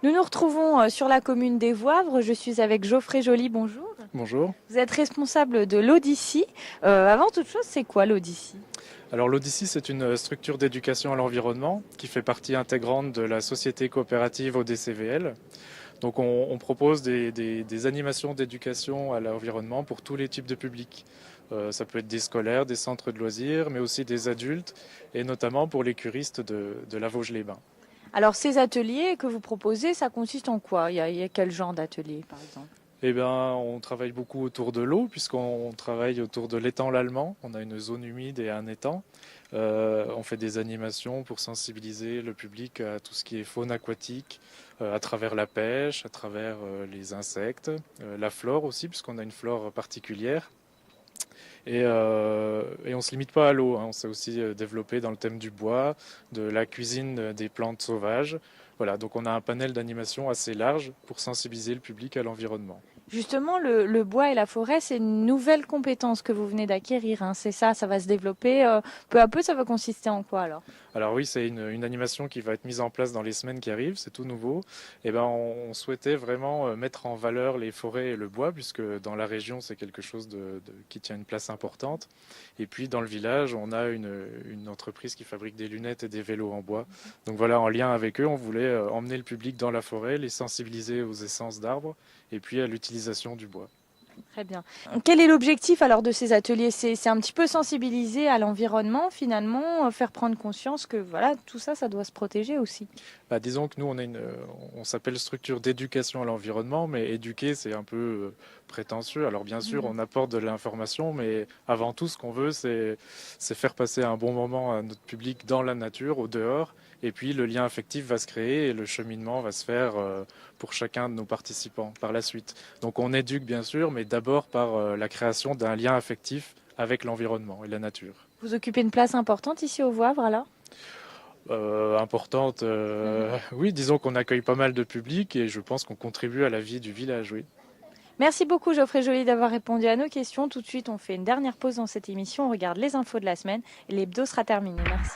Nous nous retrouvons sur la commune des Voivres. Je suis avec Geoffrey Joly, bonjour. Bonjour. Vous êtes responsable de l'Odyssey. Avant toute chose, c'est quoi l'Odyssey? Alors l'Odyssey, c'est une structure d'éducation à l'environnement qui fait partie intégrante de la société coopérative ODCVL. Donc on propose des animations d'éducation à l'environnement pour tous les types de publics. Ça peut être des scolaires, des centres de loisirs, mais aussi des adultes, et notamment pour les curistes de la Vosges-les-Bains. Alors ces ateliers que vous proposez, ça consiste en quoi? Il y a quel genre d'atelier par exemple? Eh bien, on travaille beaucoup autour de l'eau, puisqu'on travaille autour de l'étang l'Allemand. On a une zone humide et un étang. On fait des animations pour sensibiliser le public à tout ce qui est faune aquatique, à travers la pêche, à travers les insectes, la flore aussi, puisqu'on a une flore particulière. Et on ne se limite pas à l'eau, hein. On s'est aussi développé dans le thème du bois, de la cuisine des plantes sauvages. Voilà, donc on a un panel d'animation assez large pour sensibiliser le public à l'environnement. Justement, le bois et la forêt, c'est une nouvelle compétence que vous venez d'acquérir, hein. C'est ça, ça va se développer peu à peu. Ça va consister en quoi alors? Alors oui, c'est une animation qui va être mise en place dans les semaines qui arrivent, c'est tout nouveau. Et ben, on souhaitait vraiment mettre en valeur les forêts et le bois, puisque dans la région, c'est quelque chose qui tient une place importante. Et puis dans le village, on a une entreprise qui fabrique des lunettes et des vélos en bois. Donc voilà, en lien avec eux, on voulait emmener le public dans la forêt, les sensibiliser aux essences d'arbres et puis à l'utilisation du bois. Très bien. Quel est l'objectif alors de ces ateliers? C'est un petit peu sensibiliser à l'environnement finalement, faire prendre conscience que voilà, tout ça, ça doit se protéger aussi. Bah, disons que nous, on s'appelle structure d'éducation à l'environnement, mais éduquer, c'est un peu prétentieux. Alors bien sûr, on apporte de l'information, mais avant tout, ce qu'on veut, c'est faire passer un bon moment à notre public dans la nature, au dehors, et puis le lien affectif va se créer et le cheminement va se faire pour chacun de nos participants par la suite. Donc on éduque bien sûr, mais d'abord par la création d'un lien affectif avec l'environnement et la nature. Vous occupez une place importante ici au Voivre alors? Importante, oui, disons qu'on accueille pas mal de public et je pense qu'on contribue à la vie du village, oui. Merci beaucoup Geoffrey Joly d'avoir répondu à nos questions. Tout de suite, on fait une dernière pause dans cette émission, on regarde les infos de la semaine et l'hebdo sera terminé. Merci.